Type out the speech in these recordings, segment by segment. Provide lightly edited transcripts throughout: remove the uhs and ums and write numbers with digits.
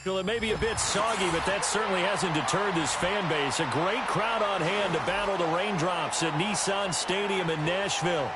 Well, it may be a bit soggy, but that certainly hasn't deterred this fan base. A great crowd on hand to battle the raindrops at Nissan Stadium in Nashville.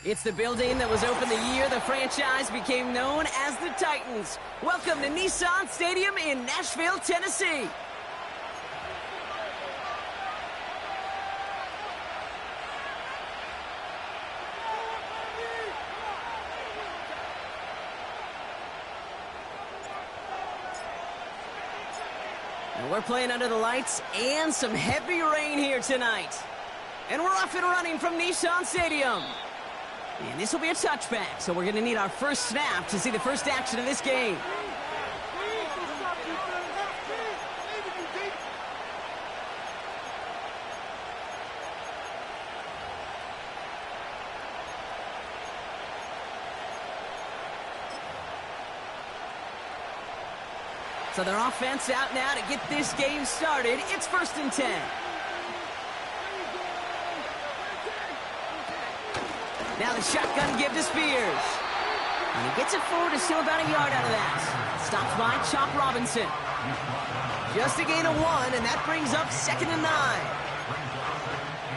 It's the building that was opened the year the franchise became known as the Titans. Welcome to Nissan Stadium in Nashville, Tennessee. And we're playing under the lights and some heavy rain here tonight. And we're off and running from Nissan Stadium. And this will be a touchback, so we're going to need our first snap to see the first action of this game. So their offense out now to get this game started. It's 1st and 10. Now the shotgun give to Spears. And he gets it forward to still about a yard out of that. Stops by Chop Robinson. Just a gain of 1, and that brings up 2nd and 9.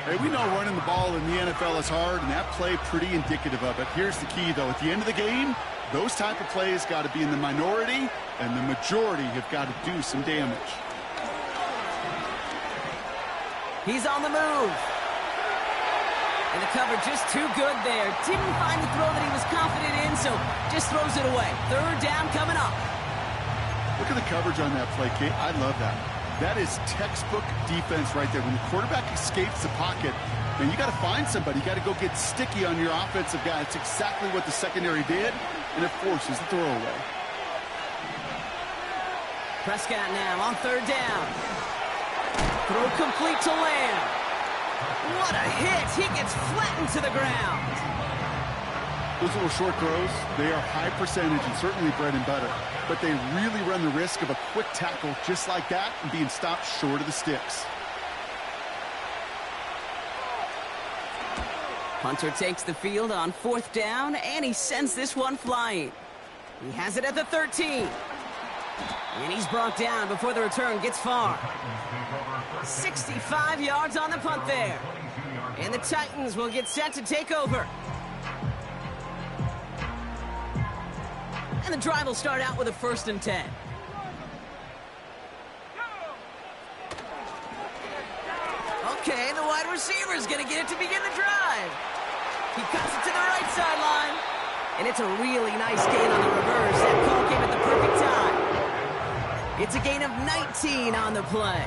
Hey, we know running the ball in the NFL is hard, and that play pretty indicative of it. Here's the key, though. At the end of the game, those type of plays got to be in the minority, and the majority have got to do some damage. He's on the move. And the cover just too good there. Didn't find the throw that he was confident in, so just throws it away. 3rd down coming up. Look at the coverage on that play, Kate. I love that. That is textbook defense right there. When the quarterback escapes the pocket, man, you got to find somebody. You got to go get sticky on your offensive guy. It's exactly what the secondary did, and it forces the throw away. Prescott now on 3rd down. Throw complete to Lamb. What a hit! He gets flattened to the ground. Those little short throws, they are high percentage and certainly bread and butter. But they really run the risk of a quick tackle just like that and being stopped short of the sticks. Hunter takes the field on 4th down, and he sends this one flying. He has it at the 13. And he's brought down before the return gets far. 65 yards on the punt there. And the Titans will get set to take over. And the drive will start out with a 1st and 10. Okay, the wide receiver is going to get it to begin the drive. He cuts it to the right sideline. And it's a really nice gain on the reverse. That call came at the perfect time. It's a gain of 19 on the play.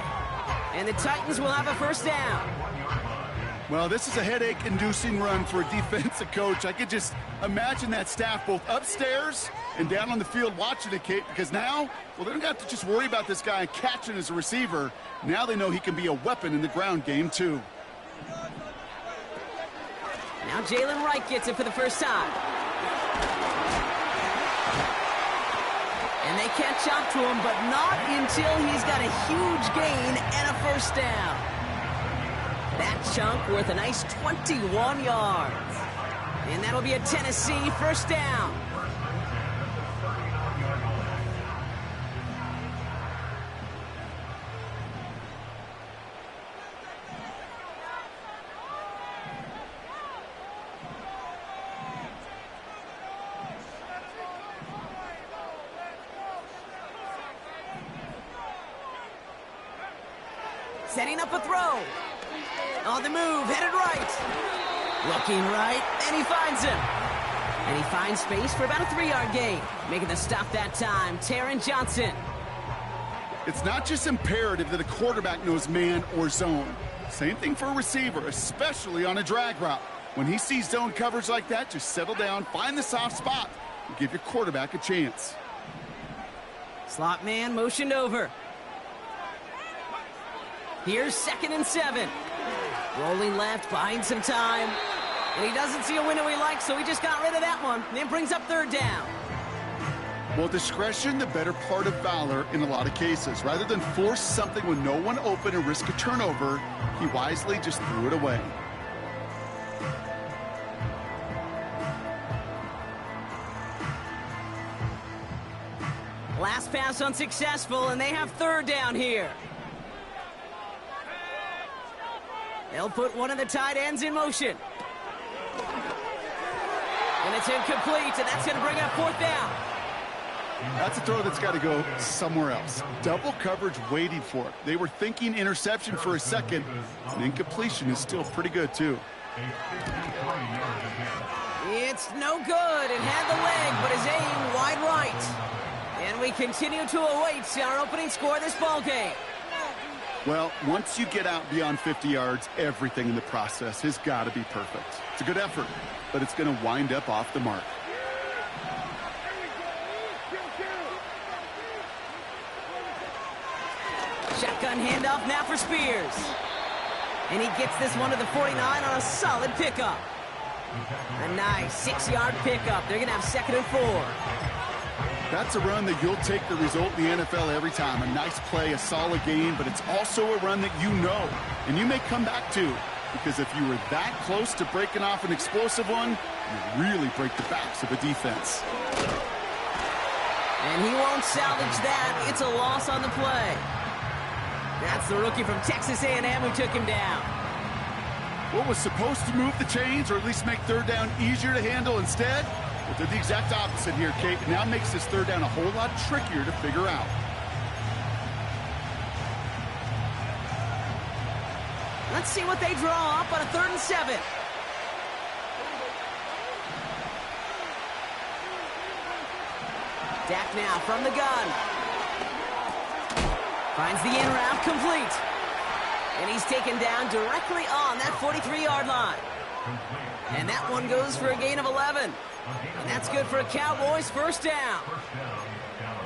And the Titans will have a 1st down. Well, this is a headache-inducing run for a defensive coach. I could just imagine that staff both upstairs and down on the field watching it, Kate, because now, well, they don't have to just worry about this guy catching as a receiver. Now they know he can be a weapon in the ground game, too. Now Jalen Wright gets it for the first time. And they catch up to him, but not until he's got a huge gain and a 1st down. That chunk worth a nice 21 yards. And that'll be a Tennessee 1st down. Setting up a throw. On the move, headed right. Looking right, and he finds him. And he finds space for about a 3-yard gain. Making the stop that time, Taron Johnson. It's not just imperative that a quarterback knows man or zone. Same thing for a receiver, especially on a drag route. When he sees zone coverage like that, just settle down, find the soft spot, and give your quarterback a chance. Slot man motioned over. Here's 2nd and 7. Rolling left, buying some time. And he doesn't see a window he likes, so he just got rid of that one. Then brings up 3rd down. Well, discretion, the better part of valor in a lot of cases. Rather than force something with no one open and risk a turnover, he wisely just threw it away. Last pass unsuccessful, and they have 3rd down here. They'll put one of the tight ends in motion. And it's incomplete, and that's going to bring up 4th down. That's a throw that's got to go somewhere else. Double coverage waiting for it. They were thinking interception for a second, and incompletion is still pretty good, too. It's no good. It had the leg, but his aim wide right. And we continue to await our opening score of this ballgame. Well, once you get out beyond 50 yards, everything in the process has got to be perfect. It's a good effort, but it's going to wind up off the mark. Shotgun handoff now for Spears. And he gets this one to the 49 on a solid pickup. A nice 6-yard pickup. They're going to have 2nd and 4. That's a run that you'll take the result in the NFL every time. A nice play, a solid game, but it's also a run that you know, and you may come back to, because if you were that close to breaking off an explosive one, you really break the backs of a defense. And he won't salvage that. It's a loss on the play. That's the rookie from Texas A&M who took him down. What was supposed to move the chains, or at least make 3rd down easier to handle instead? Well, did the exact opposite here, Kate. Now makes this 3rd down a whole lot trickier to figure out. Let's see what they draw up on a 3rd and 7. Dak now from the gun. Finds the in route complete. And he's taken down directly on that 43-yard line. And that one goes for a gain of 11. And that's good for a Cowboys 1st down.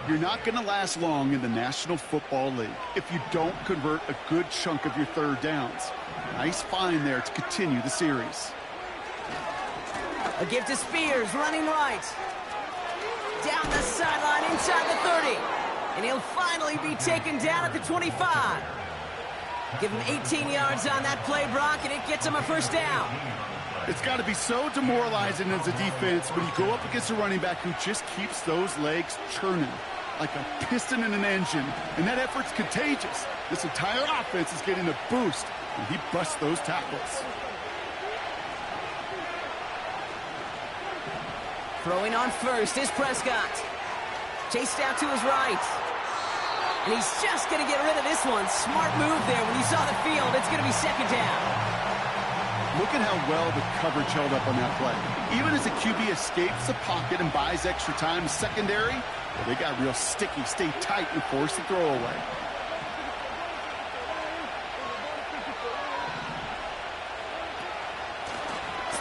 You're not going to last long in the National Football League if you don't convert a good chunk of your 3rd downs. Nice find there to continue the series. A give to Spears, running right. Down the sideline, inside the 30. And he'll finally be taken down at the 25. Give him 18 yards on that play, Brock, and it gets him a 1st down. It's got to be so demoralizing as a defense when you go up against a running back who just keeps those legs churning like a piston in an engine. And that effort's contagious. This entire offense is getting a boost when he busts those tackles. Throwing on first is Prescott. Chased out to his right. And he's just going to get rid of this one. Smart move there. When you saw the field, it's going to be 2nd down. Look at how well the coverage held up on that play. Even as the QB escapes the pocket and buys extra time, secondary, well, they got real sticky, stay tight, and force the throw away.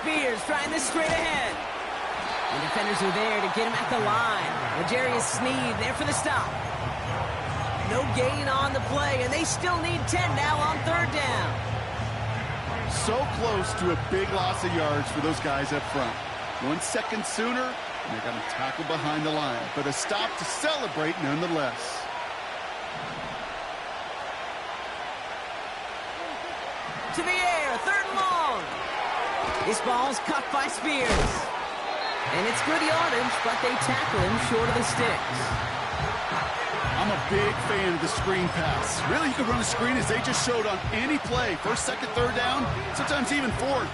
Spears trying this straight ahead. The defenders are there to get him at the line. L'Jarius Sneed there for the stop. No gain on the play, and they still need 10 now on 3rd down. So close to a big loss of yards for those guys up front. 1 second sooner, and they got to tackle behind the line. But a stop to celebrate nonetheless. To the air, 3rd and long. This ball's cut by Spears. And it's good yardage, but they tackle him short of the sticks. I'm a big fan of the screen pass. Really, you can run a screen as they just showed on any play. 1st, 2nd, 3rd down, sometimes even 4th.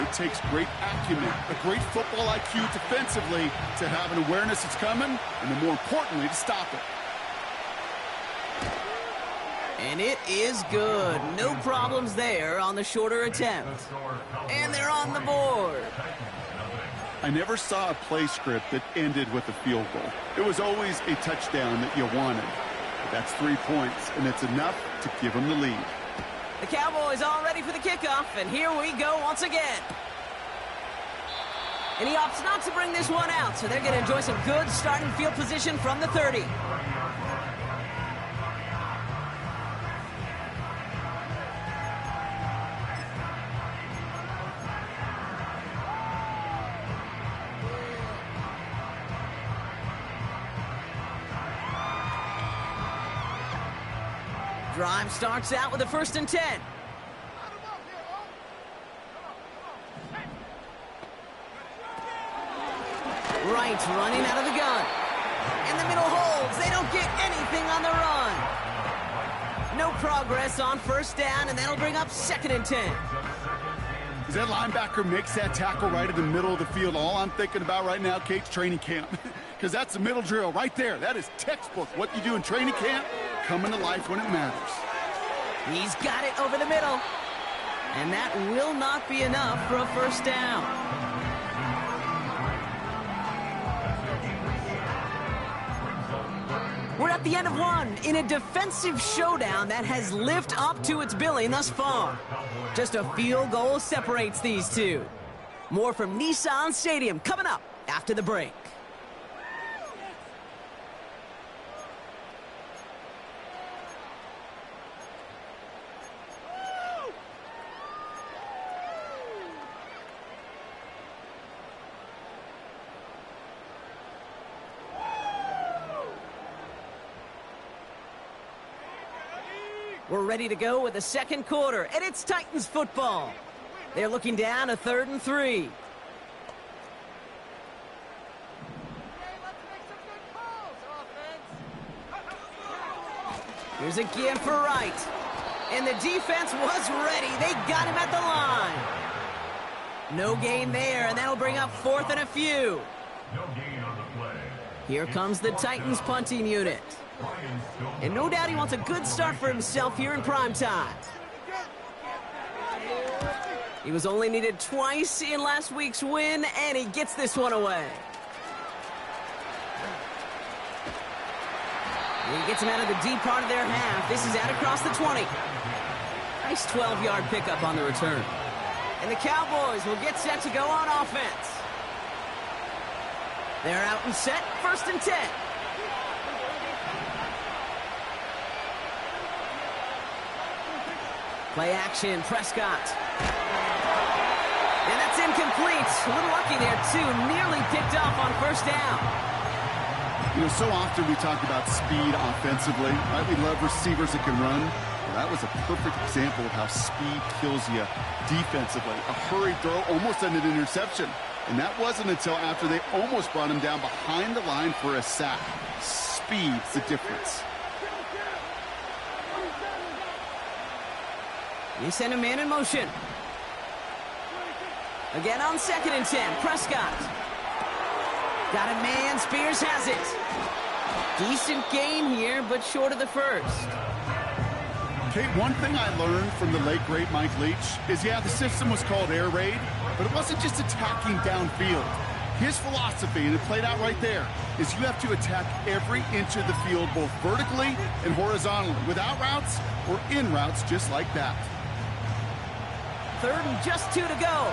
It takes great acumen, a great football IQ defensively to have an awareness it's coming, and then more importantly, to stop it. And it is good. No problems there on the shorter attempt. And they're on the board. I never saw a play script that ended with a field goal. It was always a touchdown that you wanted. But that's 3 points, and it's enough to give them the lead. The Cowboys all ready for the kickoff, and here we go once again. And he opts not to bring this one out, so they're going to enjoy some good starting field position from the 30. Drive starts out with a 1st and 10. Wright running out of the gun. In the middle holds. They don't get anything on the run. No progress on 1st down, and that'll bring up 2nd and 10. As that linebacker makes that tackle right in the middle of the field, all I'm thinking about right now, Kate's training camp. Because that's the middle drill right there. That is textbook. What you do in training camp, coming to life when it matters. He's got it over the middle. And that will not be enough for a 1st down. We're at the end of one in a defensive showdown that has lived up to its billing thus far. Just a field goal separates these two. More from Nissan Stadium coming up after the break. We're ready to go with the 2nd quarter, and it's Titans football. They're looking down a 3rd and 3. Here's again for Wright. And the defense was ready. They got him at the line. No gain there, and that'll bring up 4th and a few. Here comes the Titans punting unit. And no doubt he wants a good start for himself here in prime time. He was only needed twice in last week's win, and he gets this one away. He gets him out of the deep part of their half. This is out across the 20. Nice 12-yard pickup on the return. And the Cowboys will get set to go on offense. They're out and set, 1st and 10. Play action, Prescott. And that's incomplete. A little lucky there, too. Nearly picked off on 1st down. You know, so often we talk about speed offensively. Right? We love receivers that can run. Well, that was a perfect example of how speed kills you defensively. A hurried throw almost ended an interception. And that wasn't until after they almost brought him down behind the line for a sack. Speed's the difference. He sent a man in motion. Again on 2nd and 10, Prescott. Got a man, Spears has it. Decent gain here, but short of the 1st. Kate, one thing I learned from the late, great Mike Leach is, yeah, the system was called air raid, but it wasn't just attacking downfield. His philosophy, and it played out right there, is you have to attack every inch of the field, both vertically and horizontally, without routes or in routes just like that. 3rd and just 2 to go.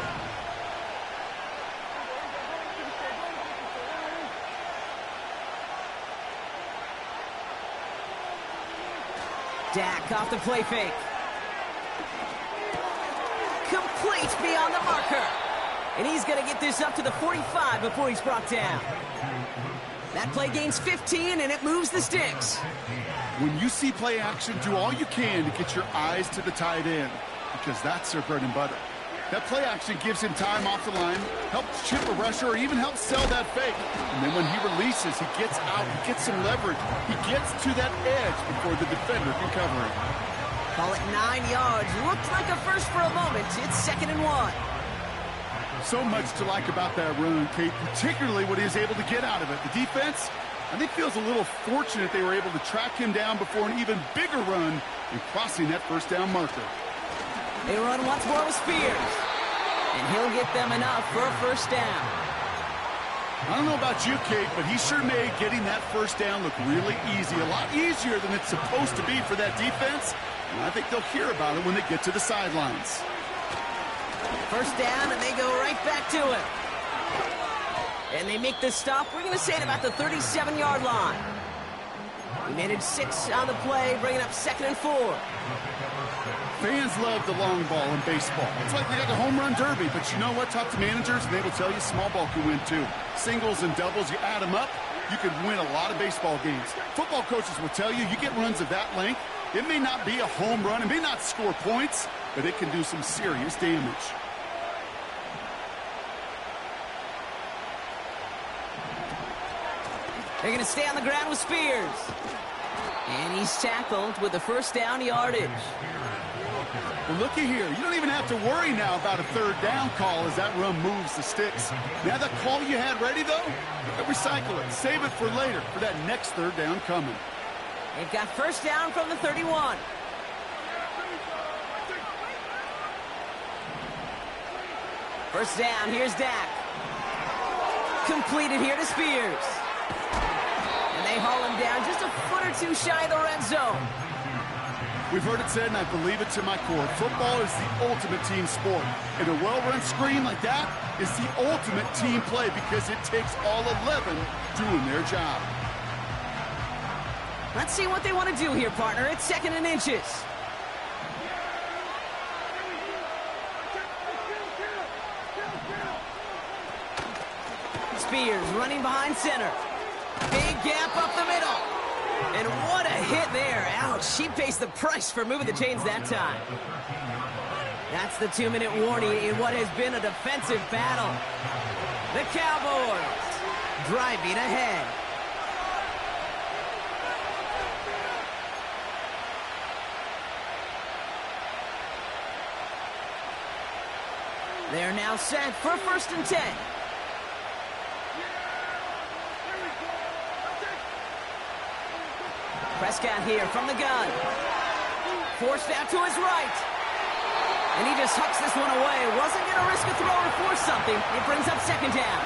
Dak off the play fake. Complete beyond the marker. And he's going to get this up to the 45 before he's brought down. That play gains 15, and it moves the sticks. When you see play action, do all you can to get your eyes to the tight end, because that's their bread and butter. That play action gives him time off the line, helps chip a rusher, or even helps sell that fake. And then when he releases, he gets out, he gets some leverage. He gets to that edge before the defender can cover him. Call it 9 yards. Looked like a first for a moment. It's 2nd and 1. So much to like about that run, Kate, particularly what he was able to get out of it. The defense, I think feels a little fortunate they were able to track him down before an even bigger run and crossing that first down marker. They run once more with Spears. And he'll get them enough for a first down. I don't know about you, Kate, but he sure made getting that first down look really easy. A lot easier than it's supposed to be for that defense. And I think they'll hear about it when they get to the sidelines. First down, and they go right back to it. And they make the stop, we're going to say, at about the 37-yard line. We managed 6 on the play, bringing up 2nd and 4. Fans love the long ball in baseball. It's like they got the home run derby, but you know what? Talk to managers, and they will tell you small ball can win too. Singles and doubles, you add them up, you can win a lot of baseball games. Football coaches will tell you, you get runs of that length, it may not be a home run, it may not score points, but it can do some serious damage. They're going to stay on the ground with Spears. And he's tackled with the first down yardage. Well, looky here. You don't even have to worry now about a third down call as that run moves the sticks. Now that call you had ready, though, recycle it. Save it for later for that next third down coming. They've got first down from the 31. First down, here's Dak. Completed here to Spears. And they haul him down just a foot or two shy of the red zone. We've heard it said, and I believe it to my core, football is the ultimate team sport. And a well-run screen like that is the ultimate team play because it takes all 11 doing their job. Let's see what they want to do here, partner. It's 2nd and inches. Spears running behind center. Big gap up the middle. And what a hit there. Ouch, she pays the price for moving the chains that time. That's the 2-minute warning in what has been a defensive battle. The Cowboys driving ahead. They're now set for 1st and 10. Prescott here from the gun. Forced out to his right. And he just hucks this one away. Wasn't going to risk a throw or force something. It brings up 2nd down.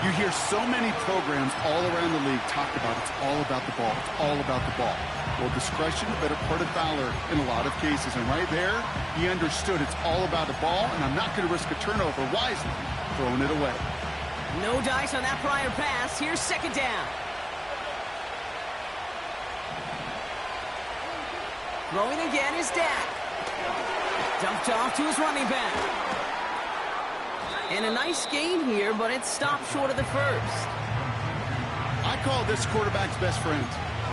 You hear so many programs all around the league talk about it's all about the ball. It's all about the ball. Well, discretion, a better part of valor in a lot of cases. And right there, he understood it's all about the ball, and I'm not going to risk a turnover wisely, throwing it away. No dice on that prior pass. Here's 2nd down. Throwing again is Dak. Dumped off to his running back. And a nice gain here, but it stopped short of the first. I call this quarterback's best friend.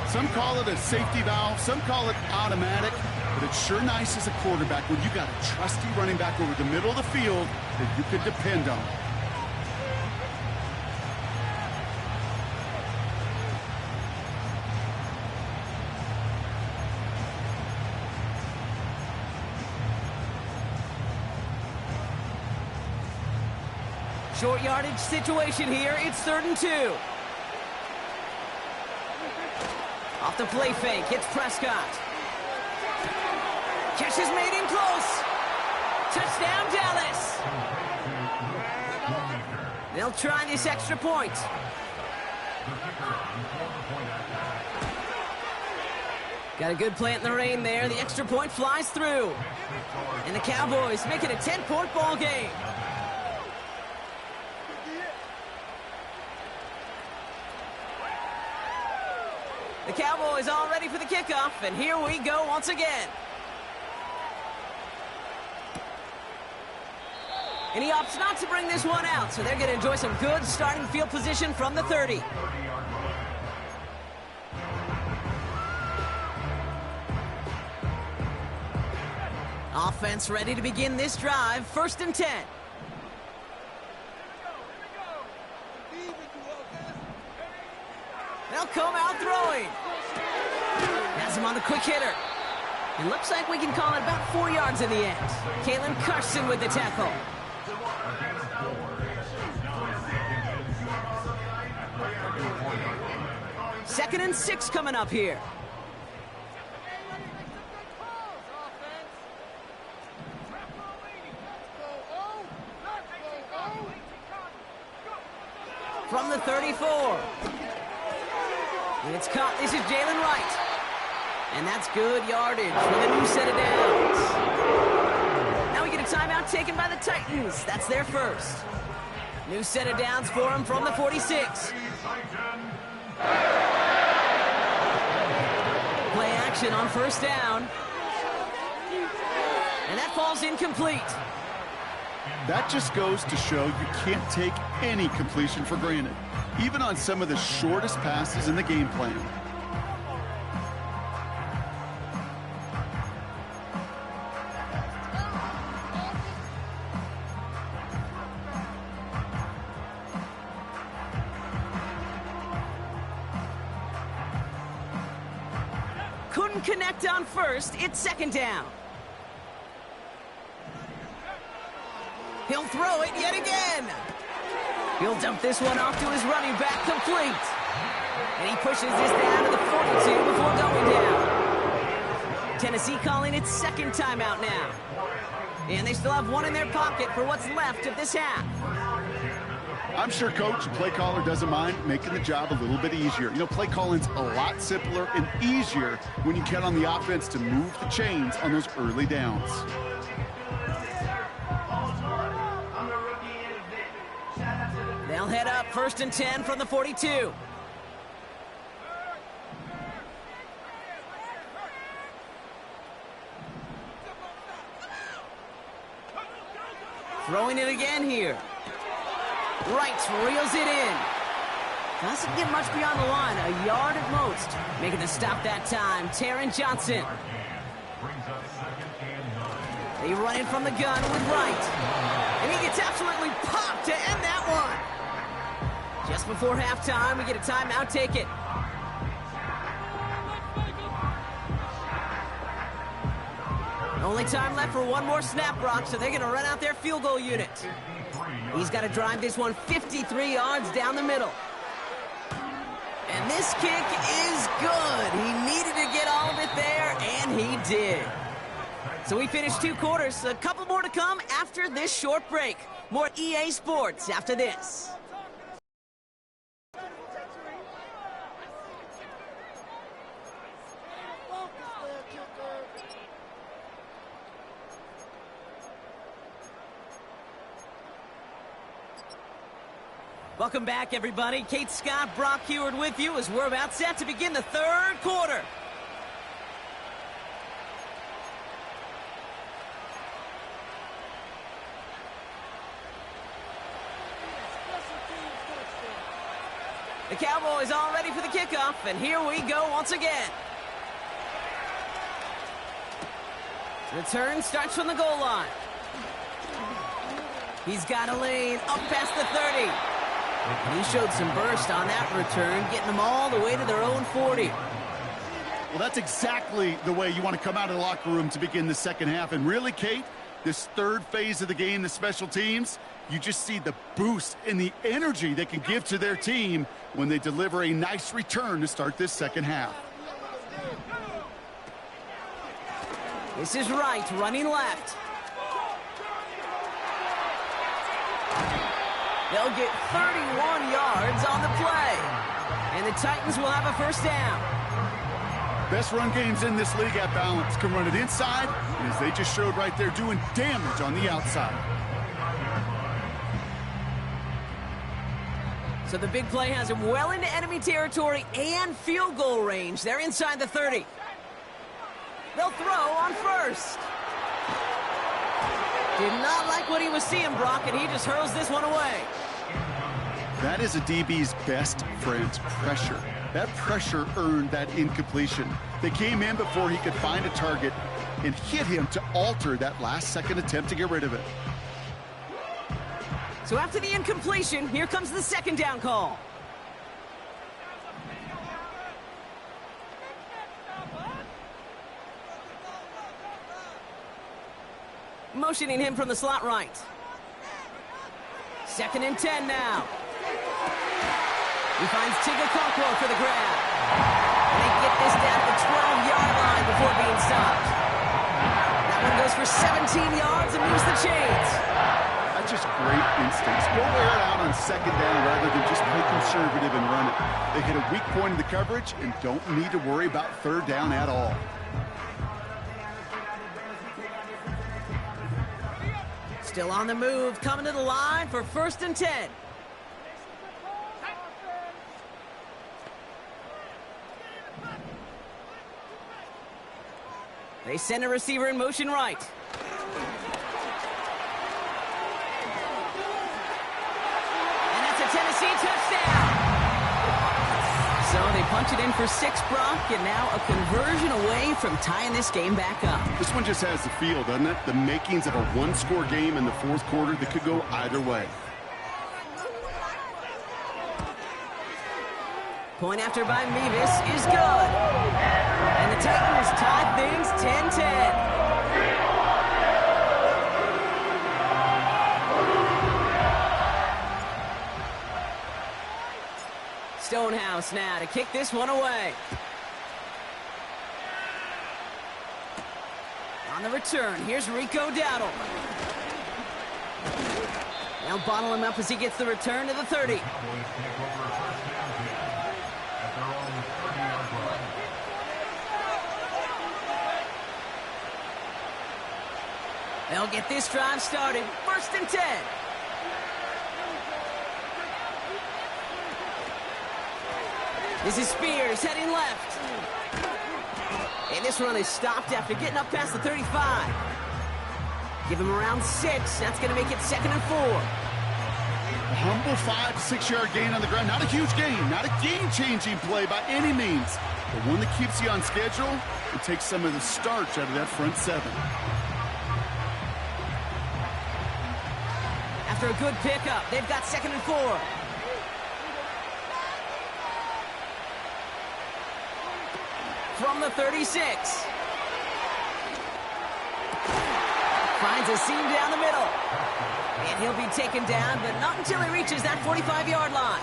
Some call it a safety valve, some call it automatic, but it's sure nice as a quarterback when you got a trusty running back over the middle of the field that you can depend on. Short yardage situation here. It's 3rd and 2. Off the play fake. Hits Prescott. Catch is made in close. Touchdown, Dallas. They'll try this extra point. Got a good plant in the rain there. The extra point flies through. And the Cowboys make it a 10-point ball game. The Cowboys all ready for the kickoff, and here we go once again. And he opts not to bring this one out, so they're going to enjoy some good starting field position from the 30. Offense ready to begin this drive, 1st and 10. They'll come out throwing. Has him on the quick hitter. It looks like we can call it about 4 yards in the end. Kalen Carson with the tackle. 2nd and 6 coming up here. From the 34. And it's caught. This is Jalen Wright. And that's good yardage with a new set of downs. Now we get a timeout taken by the Titans. That's their first. New set of downs for him from the 46. Play action on 1st down. And that falls incomplete. That just goes to show you can't take any completion for granted, even on some of the shortest passes in the game plan. Couldn't connect on 1st. It's 2nd down. He'll throw it yet again. He'll dump this one off to his running back, complete. And he pushes this down to the 42 before going down. Tennessee calling its 2nd timeout now. And they still have one in their pocket for what's left of this half. I'm sure coach and play caller doesn't mind making the job a little bit easier. You know, play calling's a lot simpler and easier when you count on the offense to move the chains on those early downs. They'll head up 1st and 10 from the 42. Throwing it again here. Wright reels it in. Doesn't get much beyond the line, a yard at most. Making the stop that time, Taron Johnson. They run in from the gun with Wright. And he gets absolutely popped to end that one. Just before halftime, we get a timeout, take it. Only time left for one more snap, Brock, so they're going to run out their field goal unit. He's got to drive this one 53 yards down the middle. And this kick is good. He needed to get all of it there, and he did. So we finished 2 quarters. A couple more to come after this short break. More EA Sports after this. Welcome back, everybody. Kate Scott, Brock Heward with you as we're about set to begin the 3rd quarter. The Cowboys all ready for the kickoff, and here we go once again. Return starts from the goal line. He's got a lane up past the 30. And he showed some burst on that return, getting them all the way to their own 40. Well, that's exactly the way you want to come out of the locker room to begin the second half. And really, Kate, this 3rd phase of the game, the special teams, you just see the boost and the energy they can give to their team when they deliver a nice return to start this second half. This is Wright running left. They'll get 31 yards on the play. And the Titans will have a 1st down. Best run games in this league at balance. Can run it inside, and as they just showed right there, doing damage on the outside. So the big play has him well into enemy territory and field goal range. They're inside the 30. They'll throw on 1st. Did not like what he was seeing, Brock, and he just hurls this one away. That is a DB's best friend, pressure. That pressure earned that incompletion. They came in before he could find a target and hit him to alter that last-second attempt to get rid of it. So after the incompletion, here comes the 2nd down call. Motioning him from the slot right. 2nd and 10 now. He finds Tigger Cockrell for the grab. get this down to the 12-yard line before being stopped. That one goes for 17 yards and moves the chains. That's just great instincts. Go wear it out on second down rather than just play conservative and run it. They hit a weak point in the coverage and don't need to worry about third down at all. Still on the move, coming to the line for 1st and 10. They send a receiver in motion right. And that's a Tennessee touchdown. So they punch it in for 6, Brock, and now a conversion away from tying this game back up. This one just has the feel, doesn't it? The makings of a one-score game in the fourth quarter that could go either way. Point after by Mevis is good. And the Titans tie things 10-10. Stonehouse now to kick this one away. On the return, here's Rico Dowdle. They'll bottle him up as he gets the return to the 30. They'll get this drive started. 1st and 10. This is Spears heading left. And this run is stopped after getting up past the 35. Give him around 6. That's going to make it 2nd and 4. A humble 5 to 6 yard gain on the ground. Not a huge gain. Not a game-changing play by any means. But one that keeps you on schedule and takes some of the starch out of that front 7. After a good pickup, they've got 2nd and 4. From the 36. Finds a seam down the middle. And he'll be taken down, but not until he reaches that 45-yard line.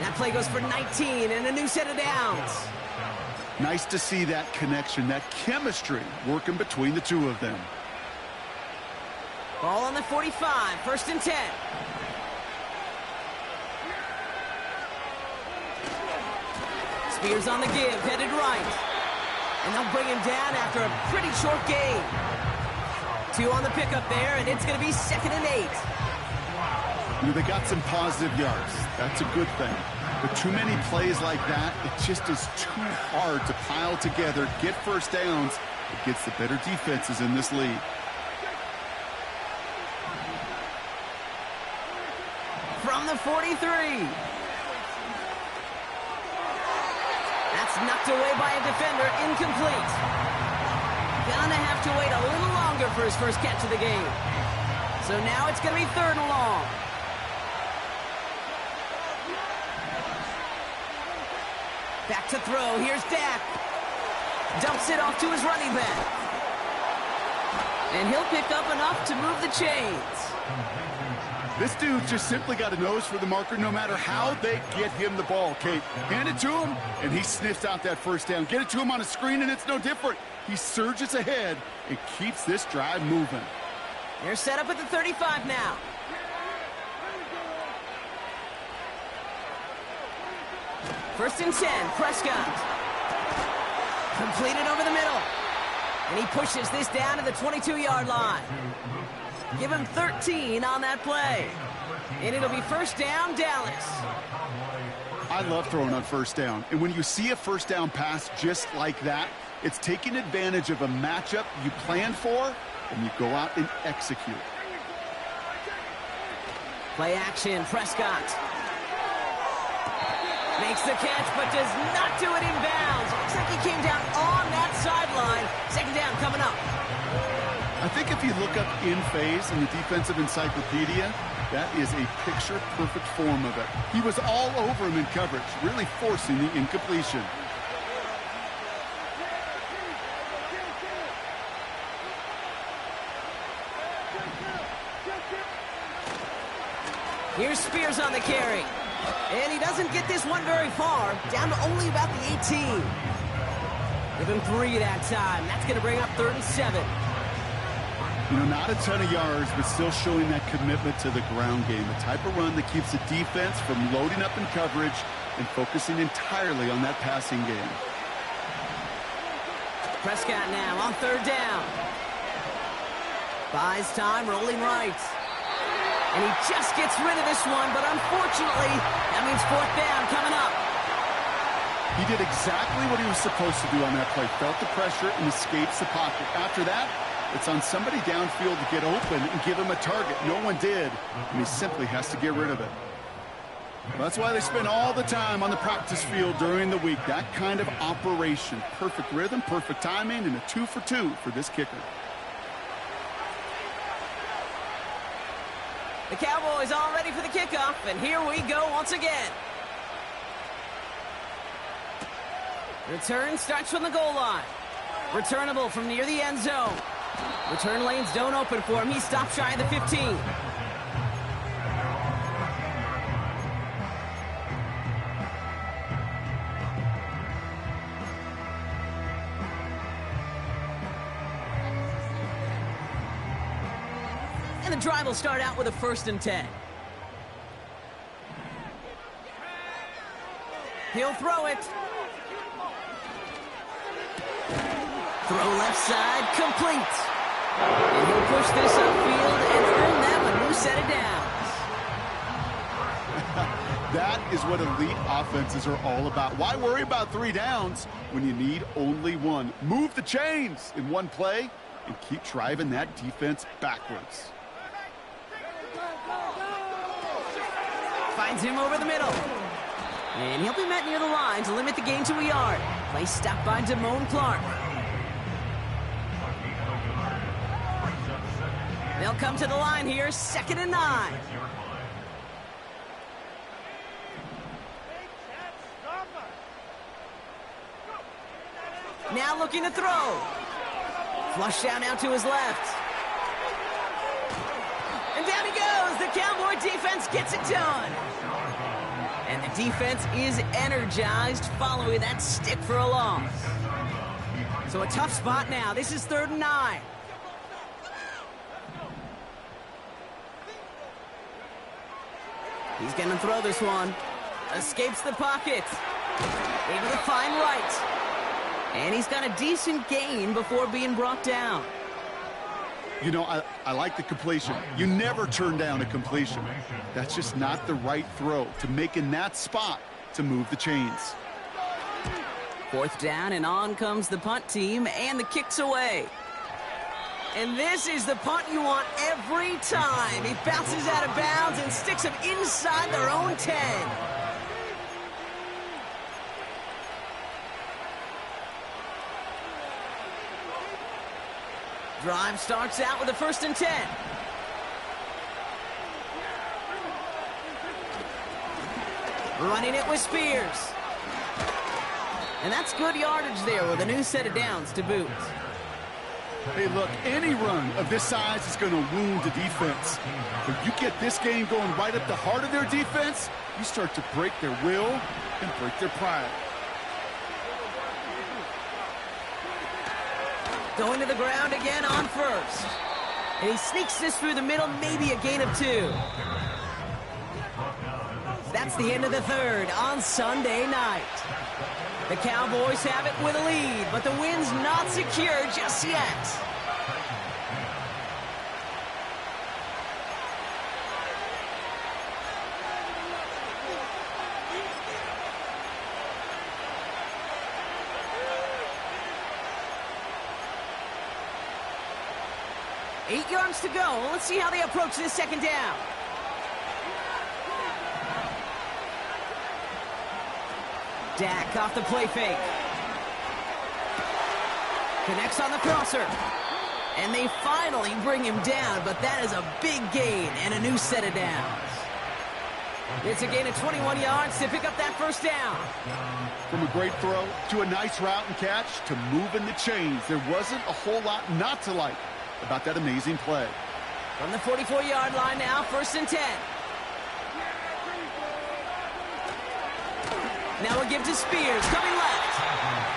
That play goes for 19 and a new set of downs. Nice to see that connection, that chemistry working between the two of them. Ball on the 45, 1st and 10. Spears on the give, headed right. And they'll bring him down after a pretty short gain. 2 on the pickup there, and it's going to be 2nd and 8. You know, they got some positive yards. That's a good thing. But too many plays like that, it just is too hard to pile together, get first downs. It gets the better defenses in this league. From the 43. That's knocked away by a defender, incomplete. Gonna have to wait a little longer for his first catch of the game. So now it's gonna be 3rd and long. Back to throw, here's Dak. Dumps it off to his running back. And he'll pick up enough to move the chains. This dude just simply got a nose for the marker no matter how they get him the ball, Kate. Hand it to him, and he sniffs out that first down. Get it to him on a screen, and it's no different. He surges ahead and keeps this drive moving. They're set up at the 35 now. First and 10, Prescott. Completed over the middle. And he pushes this down to the 22-yard line. Give him 13 on that play. And it'll be 1st down, Dallas. I love throwing on 1st down. And when you see a 1st down pass just like that, it's taking advantage of a matchup you planned for, and you go out and execute. Play action, Prescott. Makes the catch, but does not do it in bounds. Looks like he came down on that sideline. 2nd down coming up. I think if you look up in phase in the defensive encyclopedia, that is a picture-perfect form of it. He was all over him in coverage, really forcing the incompletion. Here's Spears on the carry. And he doesn't get this one very far, down to only about the 18. Give him 3 that time. That's going to bring up 3rd and 7. You know, not a ton of yards, but still showing that commitment to the ground game. The type of run that keeps the defense from loading up in coverage and focusing entirely on that passing game. Prescott now on 3rd down. Buys time, rolling right. And he just gets rid of this one, but unfortunately, that means 4th down coming up. He did exactly what he was supposed to do on that play. Felt the pressure and escapes the pocket. After that, it's on somebody downfield to get open and give him a target. No one did, and he simply has to get rid of it. Well, that's why they spend all the time on the practice field during the week. That kind of operation. Perfect rhythm, perfect timing, and a 2 for 2 for this kicker. The Cowboys all ready for the kickoff, and here we go once again. Return starts from the goal line. Returnable from near the end zone. Return lanes don't open for him. He stops shy of the 15. And the drive will start out with a 1st and 10. He'll throw it. Throw left side, complete. And he'll push this upfield and earn them a new set of downs. That is what elite offenses are all about. Why worry about 3 downs when you need only 1? Move the chains in one play and keep driving that defense backwards. Finds him over the middle. And he'll be met near the line to limit the gain to a yard. Play stopped by Damone Clark. They'll come to the line here, 2nd and 9. Now looking to throw. Flush down now to his left. And down he goes. The Cowboy defense gets it done. And the defense is energized following that stick for a loss. So a tough spot now. This is 3rd and 9. He's going to throw this one. Escapes the pocket. Able to find right. And he's got a decent gain before being brought down. You know, I like the completion. You never turn down a completion. That's just not the right throw to make in that spot to move the chains. 4th down, and on comes the punt team, and the kick's away. And this is the punt you want every time. He bounces out of bounds and sticks them inside their own 10. Drive starts out with a 1st and 10. Running it with Spears. And that's good yardage there with a new set of downs to boot. Hey, look, any run of this size is going to wound the defense. If you get this game going right up the heart of their defense, you start to break their will and break their pride. Going to the ground again on 1st. And he sneaks this through the middle, maybe a gain of 2. That's the end of the 3rd on Sunday night. The Cowboys have it with a lead, but the win's not secure just yet. Eight yards to go. Let's see how they approach this 2nd down. Dak off the play fake. Connects on the crosser. And they finally bring him down, but that is a big gain and a new set of downs. It's a gain of 21 yards to pick up that 1st down. From a great throw to a nice route and catch to moving the chains, there wasn't a whole lot not to like about that amazing play. From the 44-yard line now, 1st and 10. Now we'll give to Spears, coming left.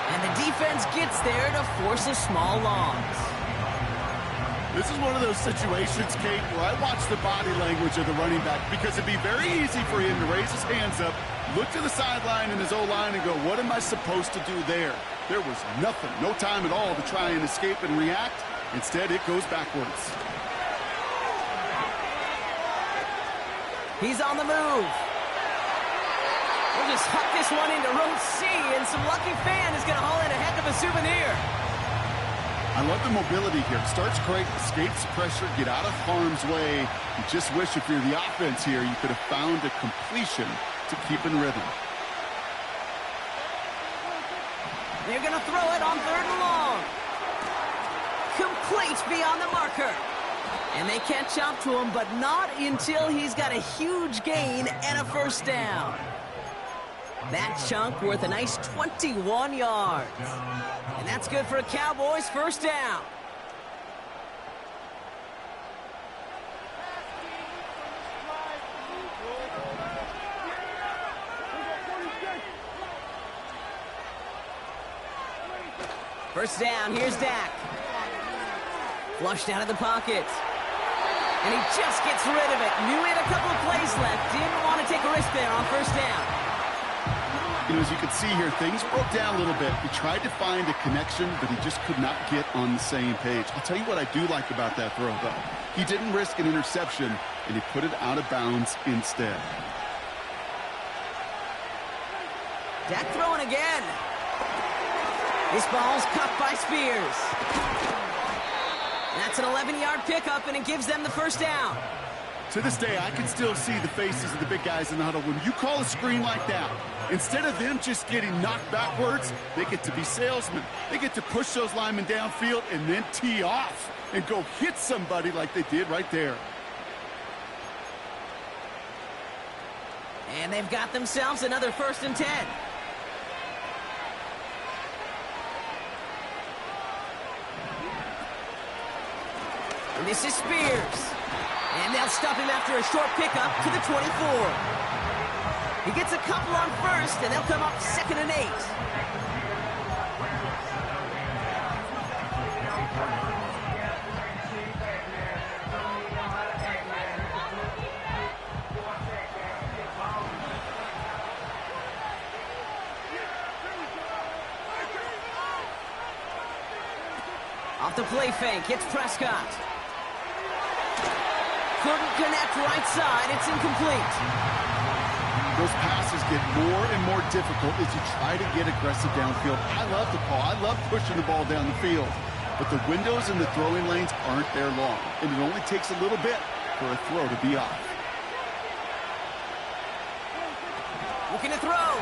And the defense gets there to force a small loss. This is one of those situations, Kate, where I watch the body language of the running back because it'd be very easy for him to raise his hands up, look to the sideline in his O-line and go, what am I supposed to do there? There was nothing, no time at all to try and escape and react. Instead, it goes backwards. He's on the move. We'll just huck this one into row C, and some lucky fan is going to haul in a heck of a souvenir. I love the mobility here. Starts great, escapes pressure, get out of harm's way. You just wish if you're the offense here, you could have found a completion to keep in rhythm. They're going to throw it on 3rd and long. Complete beyond the marker. And they catch up to him, but not until he's got a huge gain and a first down. That chunk worth a nice 21 yards. And that's good for a Cowboys first down. First down, here's Dak. Flushed out of the pocket. And he just gets rid of it. Knew he had a couple of plays left. Didn't want to take a risk there on first down. You know, as you can see here, things broke down a little bit. He tried to find a connection, but he just could not get on the same page. I'll tell you what I do like about that throw, though. He didn't risk an interception, and he put it out of bounds instead. Dak throwing again. This ball's cut by Spears. That's an 11-yard pickup, and it gives them the first down. To this day, I can still see the faces of the big guys in the huddle. When you call a screen like that, instead of them just getting knocked backwards, they get to be salesmen. They get to push those linemen downfield and then tee off and go hit somebody like they did right there. And they've got themselves another 1st and 10. And this is Spears. And they'll stop him after a short pickup to the 24. He gets a couple on first, and they'll come up 2nd and 8. Off the play fake, it's Prescott. Couldn't connect right side. It's incomplete. Those passes get more and more difficult as you try to get aggressive downfield. I love the call. I love pushing the ball down the field. But the windows in the throwing lanes aren't there long. And it only takes a little bit for a throw to be off. Looking to throw.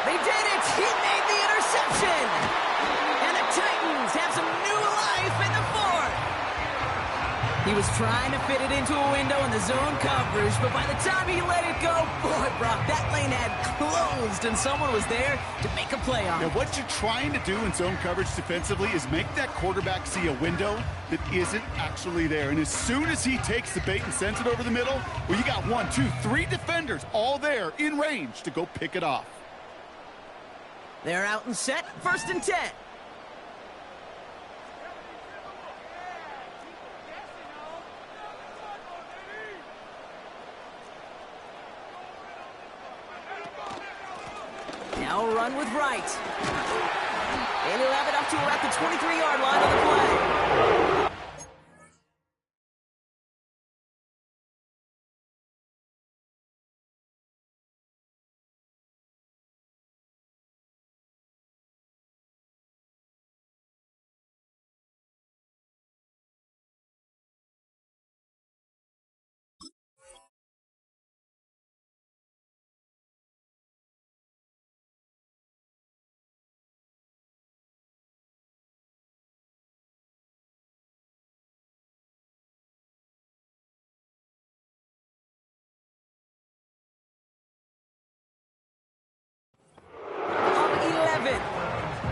They did it. He made the interception. And the Titans have some new life in the 4th. He was trying to fit it into a window in the zone coverage, but by the time he let it go, boy, Brock, that lane had closed, and someone was there to make a play on it. Now, what you're trying to do in zone coverage defensively is make that quarterback see a window that isn't actually there. And as soon as he takes the bait and sends it over the middle, well, you got 1, 2, 3 defenders all there in range to go pick it off. They're out and set, 1st and 10. Now a run with Wright. And he'll have it up to about the 23-yard line on the play.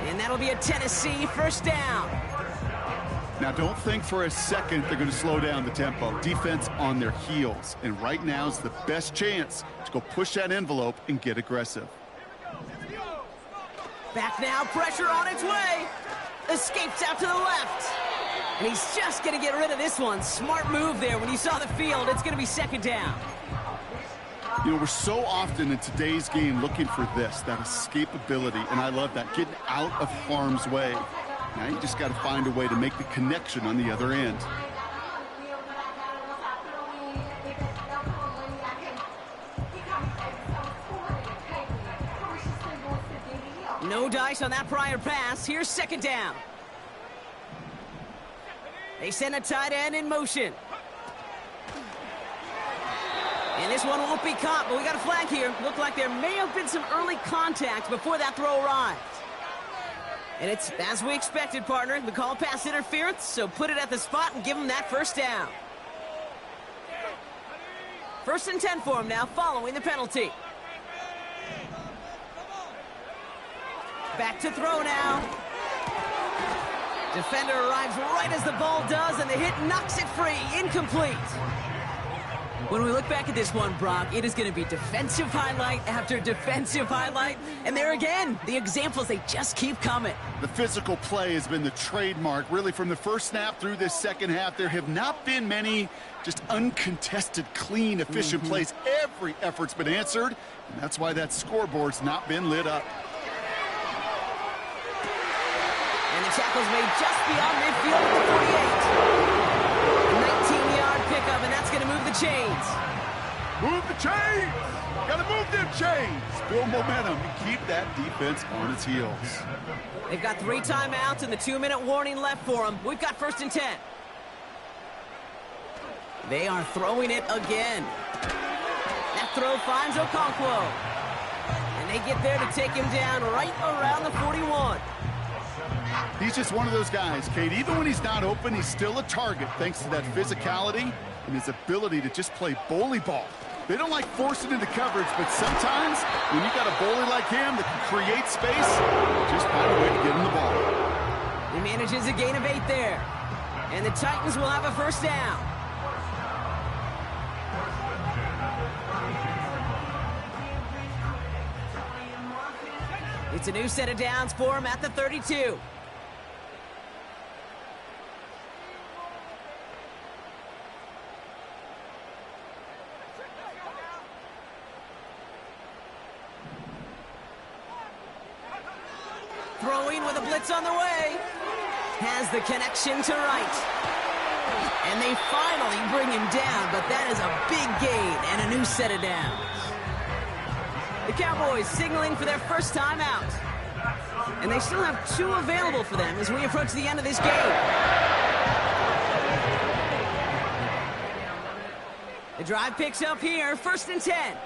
And that'll be a Tennessee first down. Now, don't think for a second they're going to slow down the tempo. Defense on their heels. And right now is the best chance to go push that envelope and get aggressive. Back now, pressure on its way. Escapes out to the left. And he's just going to get rid of this one. Smart move there. When you saw the field, it's going to be second down. You know, we're so often in today's game looking for this, that escapability, and I love that, getting out of harm's way. Now you just got to find a way to make the connection on the other end. No dice on that prior pass. Here's second down. They send a tight end in motion. And this one won't be caught, but we got a flag here. Looked like there may have been some early contact before that throw arrived. And it's as we expected, partner. The call pass interference, so put it at the spot and give him that first down. 1st and 10 for him now, following the penalty. Back to throw now. Defender arrives right as the ball does, and the hit knocks it free. Incomplete. When we look back at this one, Brock, it is going to be defensive highlight after defensive highlight. And there again, the examples, they just keep coming. The physical play has been the trademark, really, from the first snap through this second half. There have not been many just uncontested, clean, efficient plays. Every effort's been answered, and that's why that scoreboard's not been lit up. And the tackle's made just beyond midfield at the 48. 19-yard pickup, and that's going to move the chains. Move the chains! Got to move them chains! Build momentum and keep that defense on its heels. They've got 3 timeouts and the 2-minute warning left for them. We've got 1st and 10. They are throwing it again. That throw finds Okonkwo. And they get there to take him down right around the 41. He's just one of those guys, Kate. Even when he's not open, he's still a target thanks to that physicality and his ability to just play bully ball. They don't like forcing into coverage, but sometimes when you got a bully like him that can create space, just find a way to get him the ball. He manages a gain of 8 there. And the Titans will have a first down. It's a new set of downs for him at the 32. Throwing with a blitz on the way. Has the connection to right. And they finally bring him down, but that is a big gain and a new set of downs. The Cowboys signaling for their first time out. And they still have 2 available for them as we approach the end of this game. The drive picks up here, 1st and 10.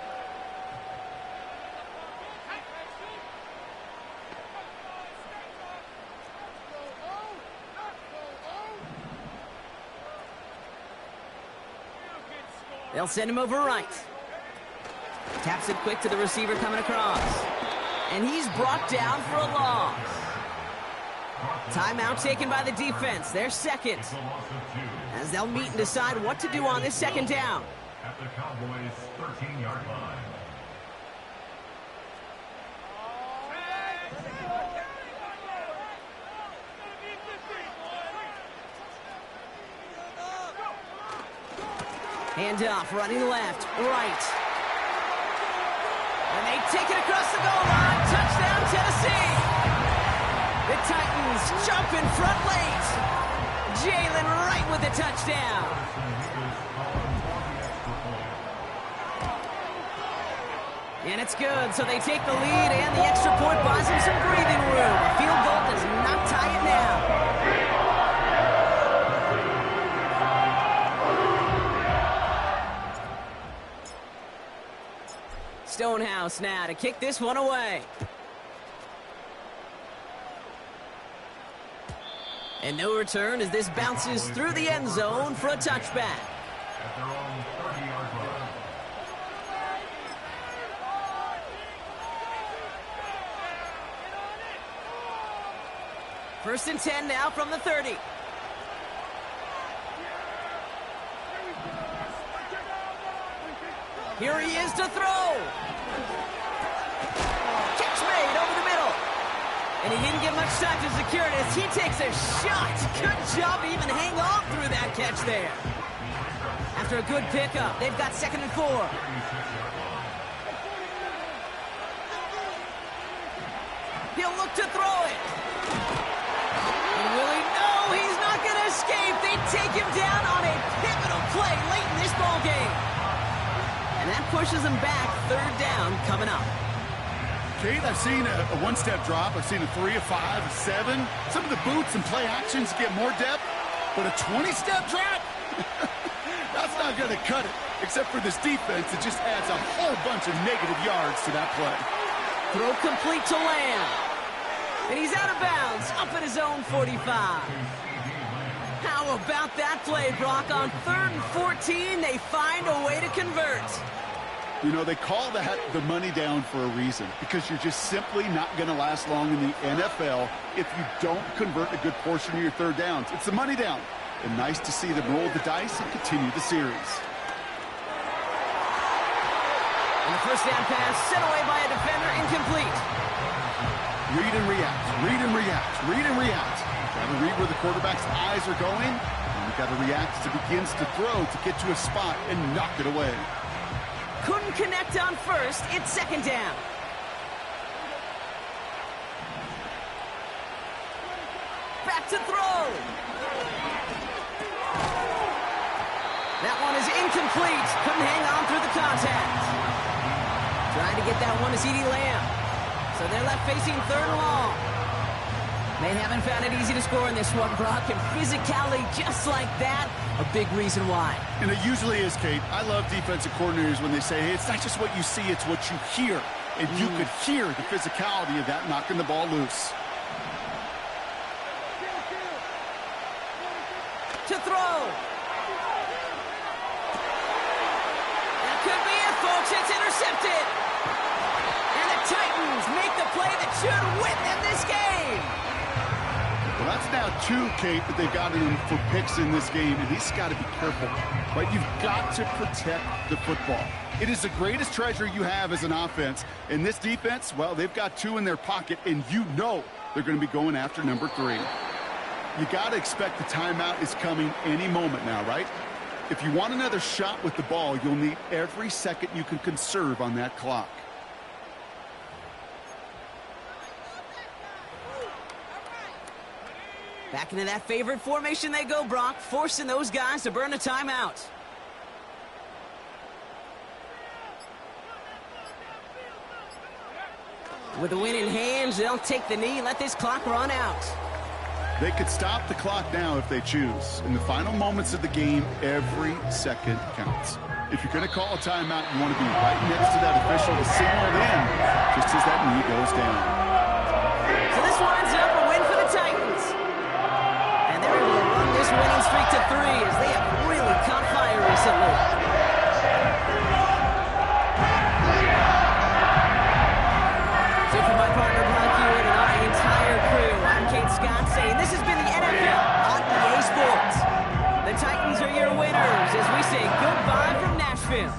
They'll send him over right. Taps it quick to the receiver coming across. And he's brought down for a loss. Timeout taken by the defense. Their second. As they'll meet and decide what to do on this second down. At the Cowboys' 13-yard line. Hand off, running left, right. And they take it across the goal line. Touchdown, Tennessee. The Titans jump in front late. Jalen Wright with the touchdown. And it's good, so they take the lead, and the extra point buys them some breathing room. A field goal does not tie it now. Stonehouse now to kick this one away. And no return as this bounces through the end zone for a touchback. At their own 30-yard line. First and 10 now from the 30. Here he is to throw. Catch made over the middle. And he didn't get much time to secure it as he takes a shot. Good job to even hang on through that catch there. After a good pickup, they've got 2nd and 4. He'll look to throw it. And will he? No, he's not going to escape. They take him down on a pivotal play late in this ball game. And that pushes him back. 3rd down coming up. Kate, I've seen a one-step drop. I've seen a 3, a 5, a 7. Some of the boots and play actions get more depth, but a 20-step drop? That's not going to cut it. Except for this defense, it just adds a whole bunch of negative yards to that play. Throw complete to Lamb. And he's out of bounds, up at his own 45. How about that play, Brock? On 3rd and 14, they find a way to convert. You know, they call that the money down for a reason, because you're just simply not going to last long in the NFL if you don't convert a good portion of your 3rd downs. It's the money down. And nice to see them roll the dice and continue the series. And the 1st down pass sent away by a defender, incomplete. Read and react, read and react, read and react. Got to read where the quarterback's eyes are going, and you got to react as it begins to throw to get to a spot and knock it away. Couldn't connect on 1st, it's 2nd down. Back to throw. That one is incomplete. Couldn't hang on through the contact. Trying to get that one to CeeDee Lamb. So they're left facing 3rd and long. They haven't found it easy to score in this one, Brock. And physicality just like that, a big reason why. And it usually is, Kate. I love defensive coordinators when they say, hey, it's not just what you see, it's what you hear. And you could hear the physicality of that knocking the ball loose. To throw. That could be it, folks. It's intercepted. And the Titans make the play that should win them this game. Well, that's now 2, Kate, that they've gotten him for picks in this game, and he's got to be careful. Right? You've got to protect the football. It is the greatest treasure you have as an offense. And this defense, well, they've got 2 in their pocket, and you know they're going to be going after number 3. You got to expect the timeout is coming any moment now, right? If you want another shot with the ball, you'll need every second you can conserve on that clock. Back into that favorite formation they go, Brock, forcing those guys to burn a timeout. With the win in hands, they'll take the knee and let this clock run out. They could stop the clock now if they choose. In the final moments of the game, every second counts. If you're going to call a timeout, you want to be right next to that official to signal it in just as that knee goes down. So this winds up a win for the Titans. And they're able to run this winning streak to 3 as they have really caught fire recently. So for my partner, Brock Hewitt, and our entire crew, I'm Kate Scott saying this has been the NFL on EA Sports. The Titans are your winners as we say goodbye from Nashville.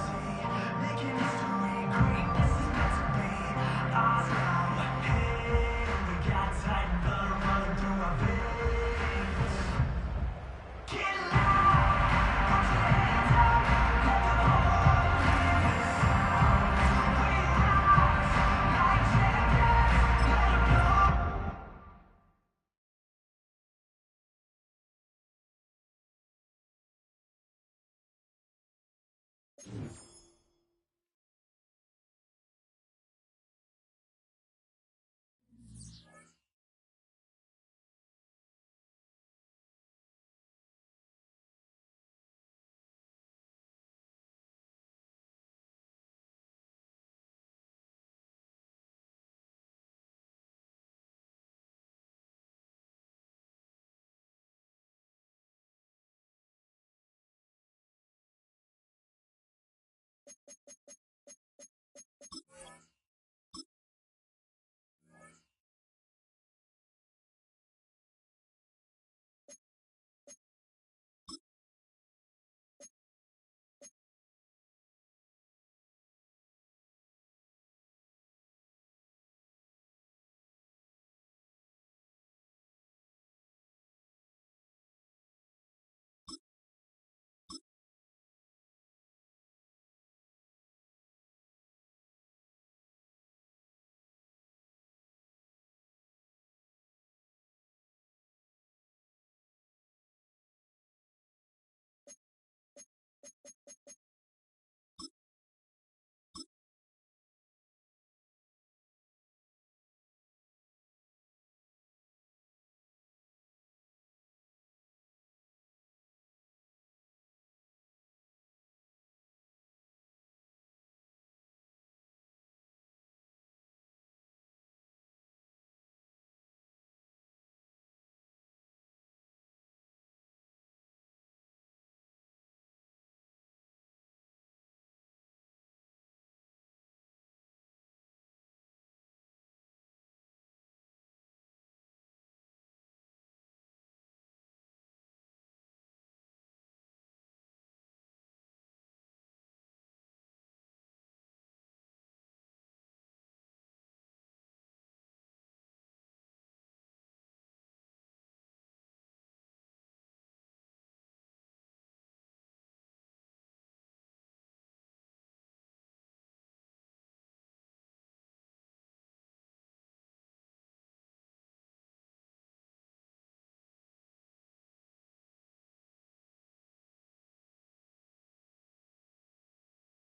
You